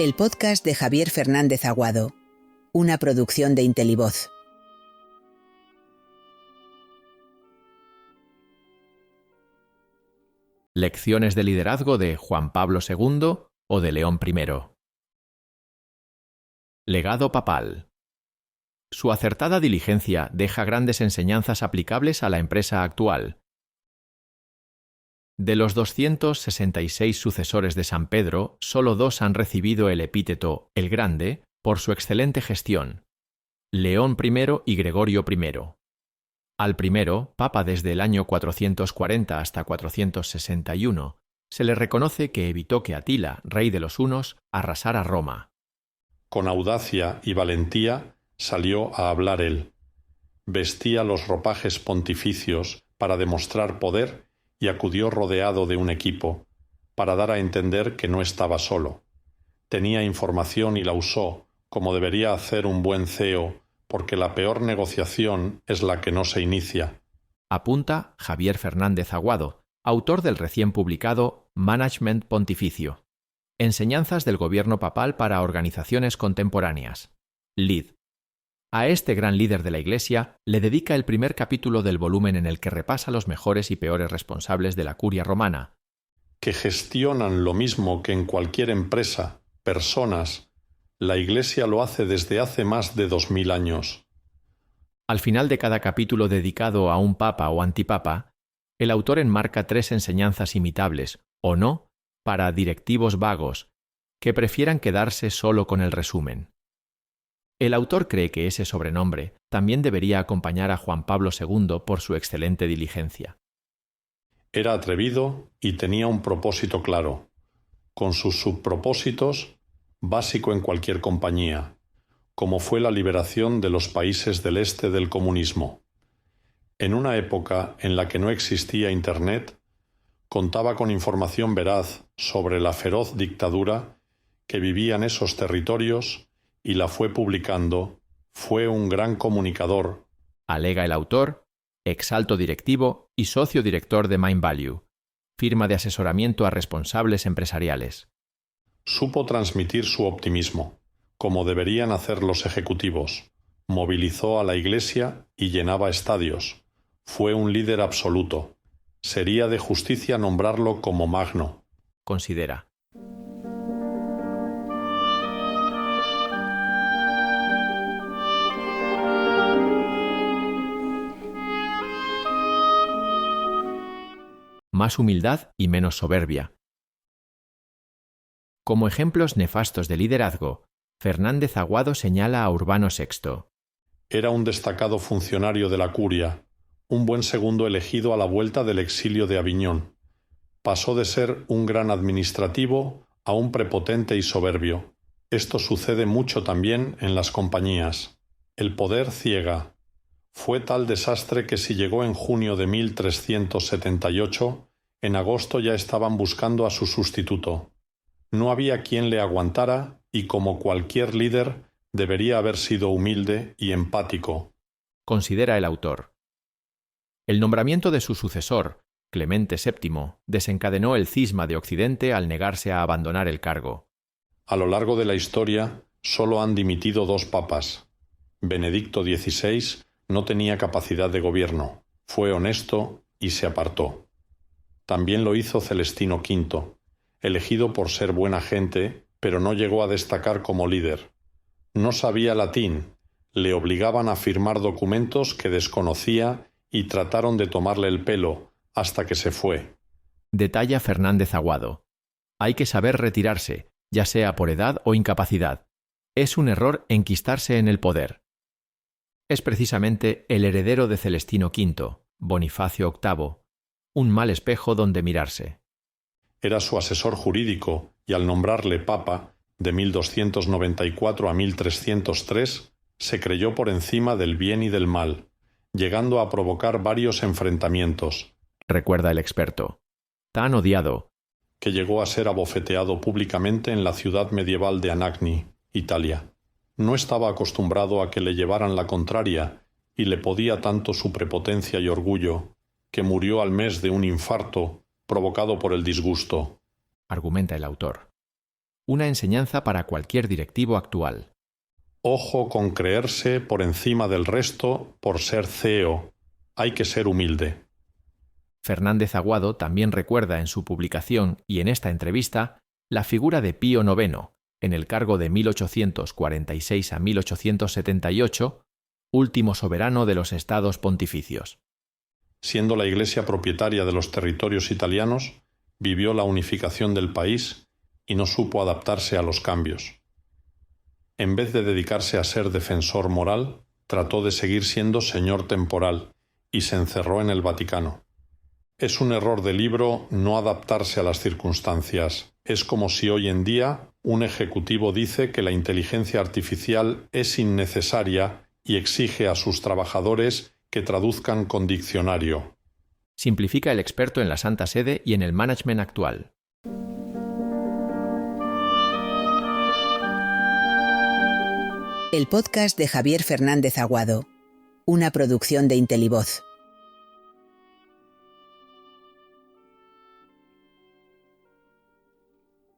El podcast de Javier Fernández Aguado, una producción de Intelivoz. Lecciones de liderazgo de Juan Pablo II o de León I. Legado papal. Su acertada diligencia deja grandes enseñanzas aplicables a la empresa actual. De los 266 sucesores de San Pedro, solo 2 han recibido el epíteto «el Grande» por su excelente gestión: León I y Gregorio I. Al primero, papa desde el año 440 hasta 461, se le reconoce que evitó que Atila, rey de los hunos, arrasara Roma. Con audacia y valentía salió a hablar él. Vestía los ropajes pontificios para demostrar poder y acudió rodeado de un equipo, para dar a entender que no estaba solo. Tenía información y la usó, como debería hacer un buen CEO, porque la peor negociación es la que no se inicia. Apunta Javier Fernández Aguado, autor del recién publicado Management Pontificio. Enseñanzas del gobierno papal para organizaciones contemporáneas. Lid. A este gran líder de la Iglesia le dedica el primer capítulo del volumen en el que repasa los mejores y peores responsables de la curia romana, que gestionan lo mismo que en cualquier empresa, personas. La Iglesia lo hace desde hace más de 2000 años. Al final de cada capítulo dedicado a un papa o antipapa, el autor enmarca 3 enseñanzas imitables, o no, para directivos vagos, que prefieran quedarse solo con el resumen. El autor cree que ese sobrenombre también debería acompañar a Juan Pablo II por su excelente diligencia. Era atrevido y tenía un propósito claro, con sus subpropósitos, básico en cualquier compañía, como fue la liberación de los países del este del comunismo. En una época en la que no existía Internet, contaba con información veraz sobre la feroz dictadura que vivía en esos territorios y la fue publicando. Fue un gran comunicador, alega el autor, exalto directivo y socio director de Mindvalue, firma de asesoramiento a responsables empresariales. Supo transmitir su optimismo, como deberían hacer los ejecutivos. Movilizó a la Iglesia y llenaba estadios. Fue un líder absoluto. Sería de justicia nombrarlo como magno. Considera. Más humildad y menos soberbia. Como ejemplos nefastos de liderazgo, Fernández Aguado señala a Urbano VI. Era un destacado funcionario de la curia, un buen segundo elegido a la vuelta del exilio de Aviñón. Pasó de ser un gran administrativo a un prepotente y soberbio. Esto sucede mucho también en las compañías. El poder ciega. Fue tal desastre que si llegó en junio de 1378, en agosto ya estaban buscando a su sustituto. No había quien le aguantara y, como cualquier líder, debería haber sido humilde y empático. Considera el autor. El nombramiento de su sucesor, Clemente VII, desencadenó el cisma de Occidente al negarse a abandonar el cargo. A lo largo de la historia, solo han dimitido 2 papas. Benedicto XVI no tenía capacidad de gobierno, fue honesto y se apartó. También lo hizo Celestino V, elegido por ser buena gente, pero no llegó a destacar como líder. No sabía latín, le obligaban a firmar documentos que desconocía y trataron de tomarle el pelo hasta que se fue. Detalla Fernández Aguado. Hay que saber retirarse, ya sea por edad o incapacidad. Es un error enquistarse en el poder. Es precisamente el heredero de Celestino V, Bonifacio VIII, un mal espejo donde mirarse. Era su asesor jurídico y al nombrarle papa, de 1294 a 1303, se creyó por encima del bien y del mal, llegando a provocar varios enfrentamientos. Recuerda el experto. Tan odiado, que llegó a ser abofeteado públicamente en la ciudad medieval de Anagni, Italia. No estaba acostumbrado a que le llevaran la contraria y le podía tanto su prepotencia y orgullo, que murió al mes de un infarto provocado por el disgusto. Argumenta el autor. una enseñanza para cualquier directivo actual. Ojo con creerse por encima del resto por ser CEO. Hay que ser humilde. Fernández Aguado también recuerda en su publicación y en esta entrevista la figura de Pío IX, en el cargo de 1846 a 1878, último soberano de los estados pontificios. Siendo la Iglesia propietaria de los territorios italianos, vivió la unificación del país y no supo adaptarse a los cambios. En vez de dedicarse a ser defensor moral, trató de seguir siendo señor temporal y se encerró en el Vaticano. Es un error de libro no adaptarse a las circunstancias. Es como si hoy en día un ejecutivo dice que la inteligencia artificial es innecesaria y exige a sus trabajadores que traduzcan con diccionario. Simplifica el experto en la Santa Sede y en el management actual. El podcast de Javier Fernández Aguado, una producción de Intelivoz.